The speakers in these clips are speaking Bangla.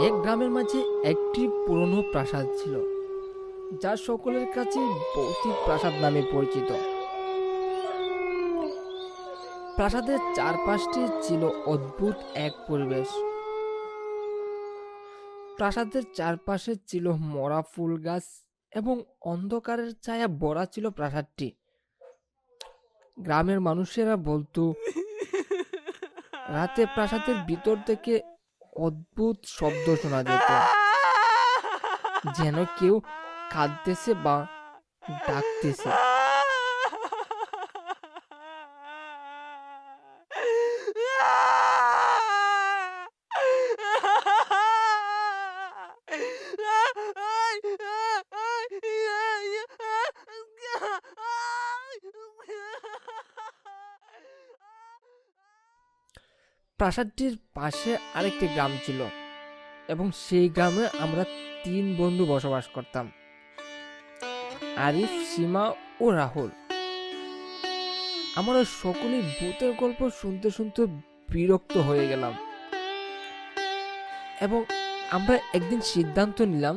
এক গ্রামের মাঝে একটি পুরনো প্রাসাদ ছিল, যা সকলের কাছে ভৌতিক প্রাসাদ নামে পরিচিত। প্রাসাদের চারপাশটি ছিল অদ্ভুত এক পরিবেশ। প্রাসাদের চারপাশে ছিল মরা ফুল গাছ এবং অন্ধকারের ছায়া ভরা ছিল প্রাসাদটি। গ্রামের মানুষেরা বলতো, রাতে প্রাসাদের ভিতর থেকে অদ্ভুত শব্দ শোনা যেত, যেন কেউ কাঁদতেছে বা ডাকতেছে। প্রাসাদটির পাশে আরেকটি গ্রাম ছিল এবং সেই গ্রামে আমরা 3 বন্ধু বসবাস করতাম: আরিফ, সীমা ও রাহুল। আমরা সকলেই ভূতের গল্প শুনতে শুনতে বিরক্ত হয়ে গেলাম এবং আমরা একদিন সিদ্ধান্ত নিলাম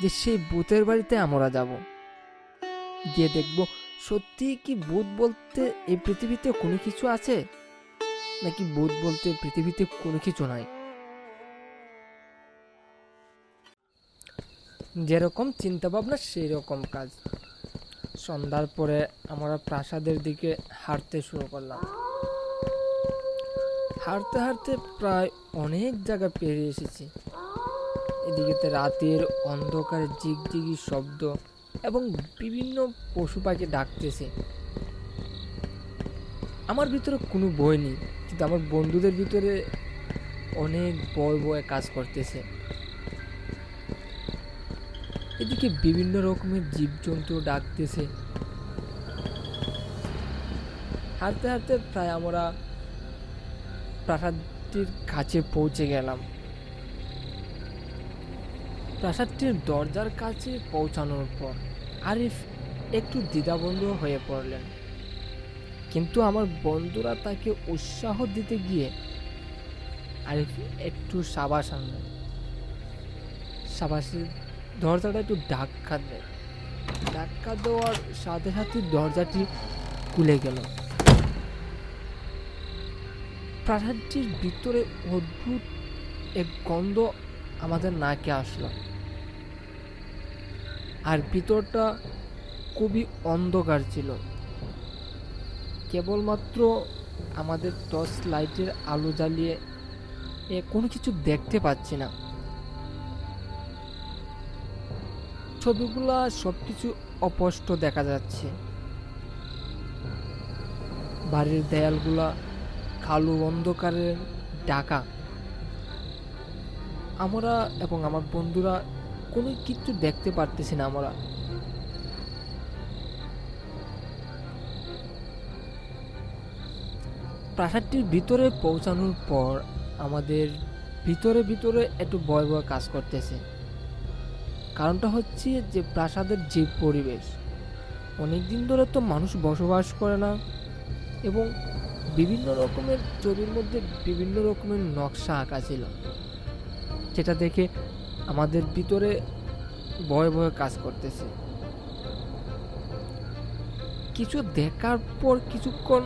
যে সেই ভূতের বাড়িতে আমরা যাব, গিয়ে দেখব সত্যি কি ভূত বলতে এই পৃথিবীতে কোনো কিছু আছে, নাকি ভূত বলতে পৃথিবীতে কোনো কিছু নাই। যেরকম চিন্তা ভাবনা সেই রকম কাজ। সন্ধ্যার পরে আমরা প্রাসাদের দিকে হাঁটতে শুরু করলাম। হাঁটতে হাঁটতে প্রায় অনেক জায়গা পেরিয়ে এসেছি। এদিকে রাতের অন্ধকারে ঝিকঝিকি শব্দ এবং বিভিন্ন পশু পাখি ডাকতেছে। আমার ভিতরে কোনো ভয় নেই, কিন্তু আমার বন্ধুদের ভিতরে অনেক ভয় ভয় কাজ করতেছে। এদিকে বিভিন্ন রকমের জীবজন্তু ডাকতেছে। হাঁটতে হাঁটতে প্রায় আমরা প্রাসাদটির কাছে পৌঁছে গেলাম। প্রাসাদটির দরজার কাছে পৌঁছানোর পর আরিফ একটু দ্বিধাবন্ধ হয়ে পড়লেন, কিন্তু আমার বন্ধুরা তাকে উৎসাহ দিতে গিয়ে আরিফ একটু সাবাস আনলেন। সাবাসের দরজাটা একটু ধাক্কা দেয়। ধাক্কা দেওয়ার সাথে সাথে দরজাটি খুলে গেল। প্রাসাদটির ভিতরে অদ্ভুত এক গন্ধ আমাদের নাকে আসলো, আর ভিতরটা খুবই অন্ধকার ছিল। কেবলমাত্র আমাদের টর্চ লাইটের আলো জ্বালিয়ে কোনো কিছু দেখতে পাচ্ছি না। ছবিগুলা সবকিছু অস্পষ্ট দেখা যাচ্ছে। বাড়ির দেয়ালগুলা কালো অন্ধকারে ঢাকা। আমরা এবং আমার বন্ধুরা কোনো কিছু দেখতে পারতেছি না। আমরা প্রাসাদটির ভিতরে পৌঁছানোর পর আমাদের ভিতরে ভিতরে একটু ভয় ভয় কাজ করতেছে। কারণটা হচ্ছে যে প্রাসাদের যে পরিবেশ, অনেকদিন ধরে তো মানুষ বসবাস করে না এবং বিভিন্ন রকমের ছবির মধ্যে বিভিন্ন রকমের নকশা আঁকা ছিল, যেটা দেখে আমাদের ভিতরে ভয় ভয় কাজ করতেছে। কিছু দেখার পর কিছুক্ষণ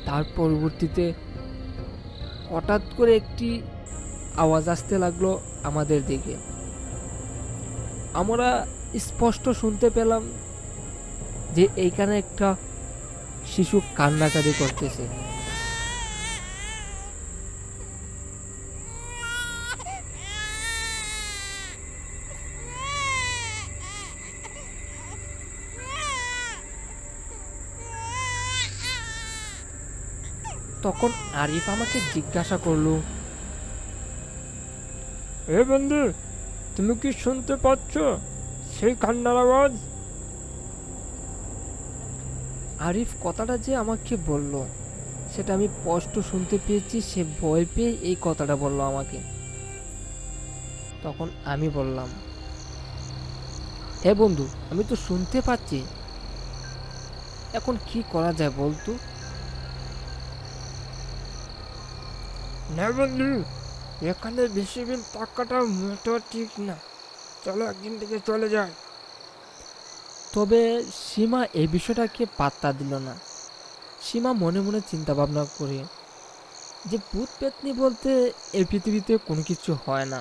তার পরবর্তীতে হঠাৎ করে একটি আওয়াজ আসতে লাগলো আমাদের দিকে। আমরা স্পষ্ট শুনতে পেলাম যে এইখানে একটা শিশু কান্নাকাটি করতেছে। তখন আরিফ আমাকে জিজ্ঞাসা করলো, এ বন্ধু, তুমি কি শুনতে পাচ্ছ সেই কান্নার আওয়াজ? আরিফ কথাটা যে আমাকে বলল সেটা আমি স্পষ্ট শুনতে পেয়েছি। সে ভয় পেয়ে এই কথাটা বলল আমাকে। তখন আমি বললাম, হে বন্ধু, আমি তো শুনতে পাচ্ছি, এখন কি করা যায় বলতো? না বন্ধু, এখানে বেশি দিন থাকাটা মোটেও ঠিক না, চলো একদিন থেকে চলে যায়। তবে সীমা এই বিষয়টাকে পাত্তা দিল না। সীমা মনে মনে চিন্তা ভাবনা করে যে ভূত পেতনি বলতে এই পৃথিবীতে কোনো কিছু হয় না,